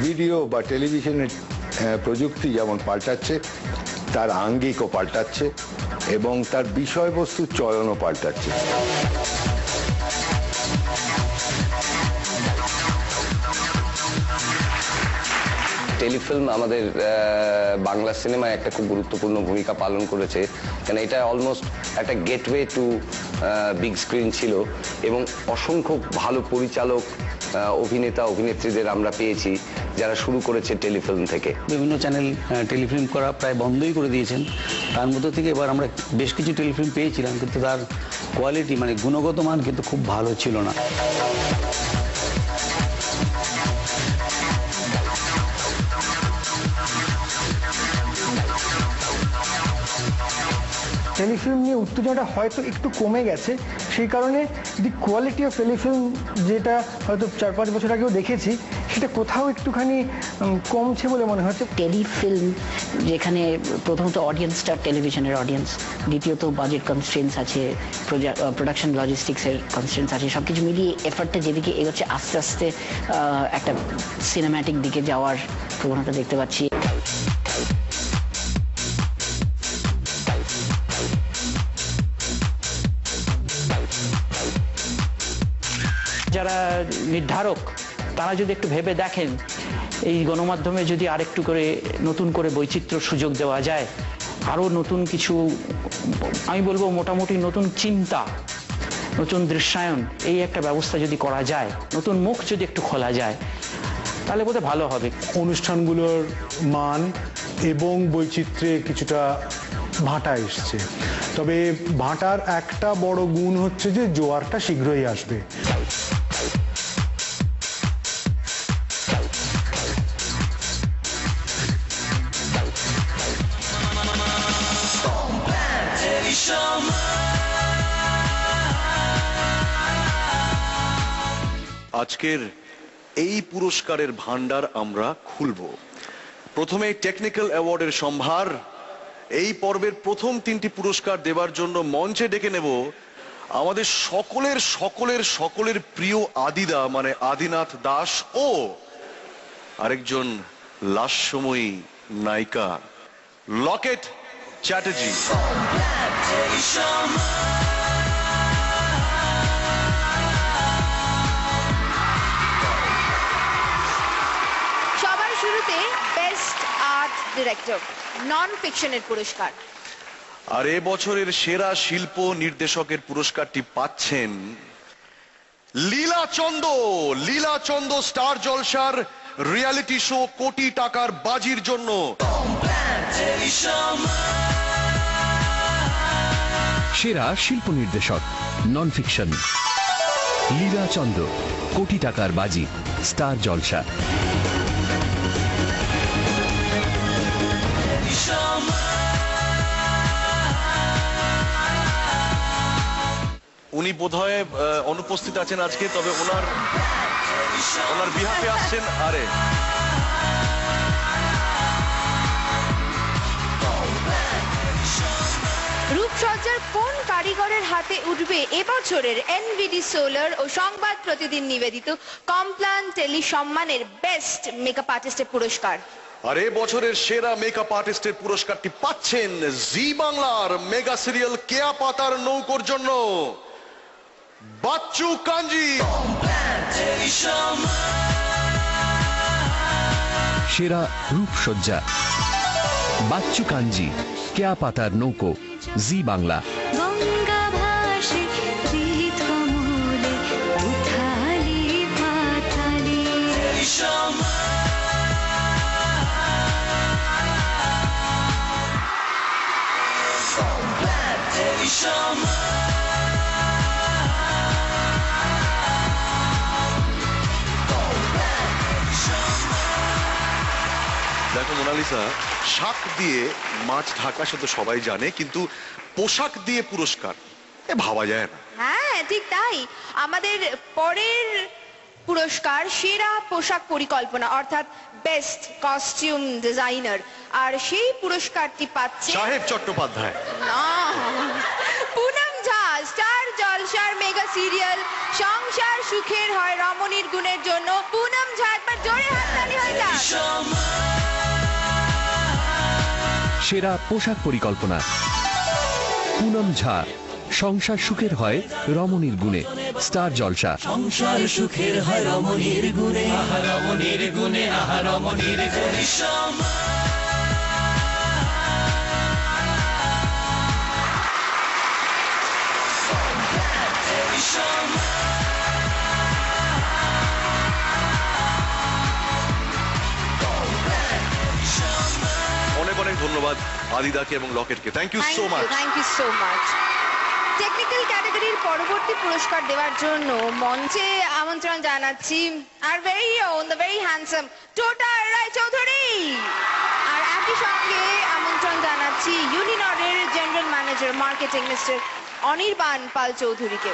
Video বা টেলিভিশনের প্রযুক্তি যেমন পাল্টাচ্ছে, তার আঙ্গিকও পাল্টাচ্ছে এবং তার বিষয়বস্তু চয়নও পাল্টাচ্ছে। টেলিফিল্ম আমাদের বাংলা সিনেমায় একটা খুব গুরুত্বপূর্ণ ভূমিকা পালন করেছে, কারণ এটা অলমোস্ট একটা গেটওয়ে টু বিগ স্ক্রিন ছিল এবং অসংখ্য ভালো পরিচালক, অভিনেতা অভিনেত্রীদের আমরা পেয়েছি যারা শুরু করেছে টেলিফিল্ম থেকে। বিভিন্ন চ্যানেল টেলিফিল্ম করা প্রায় বন্ধই করে দিয়েছেন। তার মধ্যে থেকে এবার আমরা বেশ কিছু টেলিফিল্ম পেয়েছিলাম, কিন্তু তার কোয়ালিটি মানে গুণগত মান কিন্তু খুব ভালো ছিল না। টেলিফিল্ম নিয়ে উত্তেজনাটা হয়তো একটু কমে গেছে, সেই কারণে দি কোয়ালিটি অফ টেলিফিল্ম যেটা হয়তো 4-5 বছর আগেও দেখেছি, সেটা কোথাও একটুখানি কমছে বলে মনে হচ্ছে। টেলিফিল্ম যেখানে প্রথমত অডিয়েন্সটা টেলিভিশনের অডিয়েন্স, দ্বিতীয়ত বাজেট কনস্ট্রেন্টস আছে, প্রোডাকশন লজিস্টিক্সের কনস্ট্রেন্টস আছে, সব কিছু মিলিয়ে এফার্টটা যেদিকে এগোচ্ছে আস্তে আস্তে একটা সিনেম্যাটিক দিকে যাওয়ার প্রবণতা দেখতে পাচ্ছি। যারা নির্ধারক তারা যদি একটু ভেবে দেখেন, এই গণমাধ্যমে যদি আরেকটু করে নতুন করে বৈচিত্র্য সুযোগ দেওয়া যায়, আরও নতুন কিছু, আমি বলবো মোটামুটি নতুন চিন্তা, নতুন দৃশ্যায়ন, এই একটা ব্যবস্থা যদি করা যায়, নতুন মুখ যদি একটু খোলা যায়, তাহলে বোধহয় ভালো হবে। অনুষ্ঠানগুলোর মান এবং বৈচিত্র্যে কিছুটা ভাটা এসছে, তবে ভাটার একটা বড় গুণ হচ্ছে যে জোয়ারটা শীঘ্রই আসবে। আজকের এই পুরস্কারের ভান্ডার আমরা খুলব। প্রথমে টেকনিক্যাল অ্যাওয়ার্ডের সম্ভার। এই পর্বের প্রথম 3টি পুরস্কার দেবার জন্য মঞ্চে ডেকে নেব আমাদের সকলের সকলের সকলের প্রিয় আদিদা মানে আদিনাথ দাস ও আরেকজন লাস্যময়ী নায়িকা লকেট চ্যাটার্জি। সবার শুরুতে বেস্ট আর্ট ডিরেক্টর নন ফিকশনের পুরস্কার। আর এ বছরের সেরা শিল্প নির্দেশকের পুরস্কারটি পাচ্ছেন লীলা চন্দ। লীলা চন্দ স্টার জলসার রিয়ালিটি শো কোটি টাকার বাজির জন্য। সেরা শিল্প নির্দেশক নন ফিকশন লীলা চন্দ, কোটি টাকার বাজি, স্টার জলসা। উনি বোধহয় অনুপস্থিত আছেন আজকে, তবে ওনার বিহাফে আসছেন। আরে রূপসজ্জার কোন কারিগরের হাতে উঠবে এবছরের এনভিডি সোলার ও সংবাদ প্রতিদিন নিবেদিত কমপ্লান টেলি সম্মানের বেস্ট মেকআপ আর্টিস্টের পুরস্কার? আর এ বছরের সেরা মেকআপ আর্টিস্টের পুরস্কারটি পাচ্ছেন জি বাংলার মেগা সিরিয়াল কেয়া পাতার নৌকোর জন্য বাচ্চু কাঞ্জি। সেরা রূপসজ্জা বাচ্চু কাঞ্জি, কেয়া পাতার নৌকো, জি বাংলা। দেখো মোনালিসা, শাক দিয়ে মাছ ঢাকা সে তো সবাই জানে, কিন্তু পোশাক দিয়ে পুরস্কার এ ভাবা যায় না। হ্যাঁ ঠিক তাই। আমাদের পরের পুরস্কার সেরা পোশাক পরিকল্পনা অর্থাৎ বেস্ট কস্টিউম ডিজাইনার, আর সেই পুরস্কারটি পাচ্ছে সাহেব চট্টোপাধ্যায়। পুনম ঝা স্টার জলসা জলসার মেগা সিরিয়াল সংসার সুখের হয় রমণীর গুণের জন্য পুনম ঝা, একবার জোরে হাততালি হয়ে যাক। সেরা পোশাক পরিকল্পনা পুনম ঝা, সংসার সুখের হয় রমণীর গুণে, স্টার জলসা। সংসার সুখের হয় রমণীর গুণে, আহা রমণীর গুণে, আহা রমণীর গুণে। অনেক অনেক ধন্যবাদ আদিদাকে এবং লকেটকে। Thank you so much. Thank you so much. Technical ক্যাটাগরির পরবর্তী পুরস্কার দেওয়ার জন্য মঞ্চে আমন্ত্রণ জানাচ্ছি আর very own the very handsome Tota Roychowdhury. আর একই সঙ্গে আমন্ত্রণ জানাচ্ছি ইউনিনরের general manager marketing mister Anirban Pal চৌধুরীকে।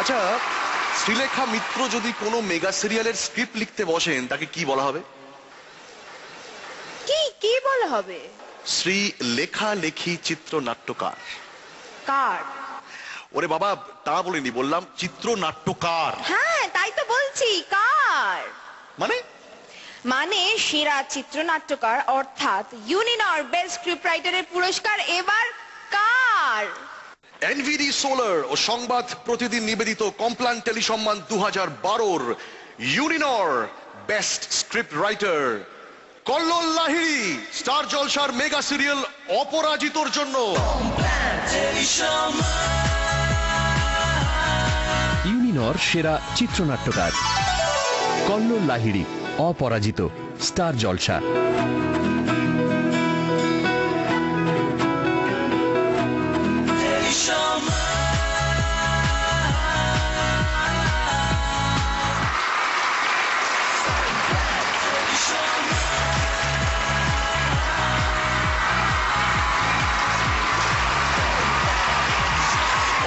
আচ্ছা, শ্রীলেখা মিত্র যদি কোনো মেগা সিরিয়ালের স্ক্রিপ্ট লিখতে বসেন তাকে কি বলা হবে? কি বলা হবে? শ্রী লেখা লেখি চিত্রনাট্যকার। কার? ওরে বাবা, তা বলিনি, বললাম চিত্রনাট্যকার। হ্যাঁ, তাই তো বলছি, কার মানে মানে সেরা চিত্রনাট্যকার অর্থাৎ ইউনিনর বেস্ট স্ক্রিপ্ট রাইটারের পুরস্কার এবার কার? এনভিডি সোলার ও সংবাদ প্রতিদিন নিবেদিত কমপ্লান টেলি সম্মান 2012-র Uninor best script writer Kallol Lahiri, Star জলসার মেগা সিরিয়াল অপরাজিতর জন্য। ইউনিনর সেরা চিত্রনাট্যকার কল্লোল লাহিড়ী, অপরাজিত, স্টার জলসা।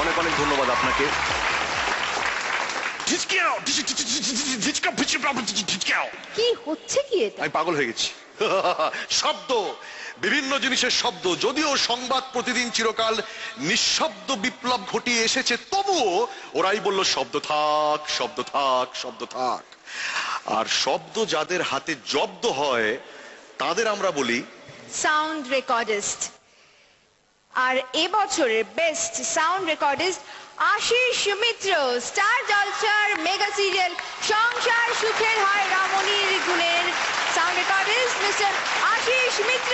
অনেক অনেক ধন্যবাদ আপনাকে। কি হচ্ছে কি এটা? আমি পাগল হয়ে গেছি। শব্দ, বিভিন্ন জিনিসের শব্দ। যদিও সংবাদ প্রতিদিন চিরকাল নিঃশব্দ বিপ্লব ঘটিয়ে এসেছে, তবুও ওরাই বলল শব্দ থাক, শব্দ থাক, শব্দ থাক। আর শব্দ যাদের হাতে জব্দ হয় তাদের আমরা বলি সাউন্ড রেকর্ডিস্ট। আর এবছরের best sound recordist Ashis Mitra, Star জলসার মেগা সিরিয়াল সংসার সুখের হয় রমণীর গুণের সাউন্ড রেকর্ডিস্ট মিস্টার আশিস মিত্র।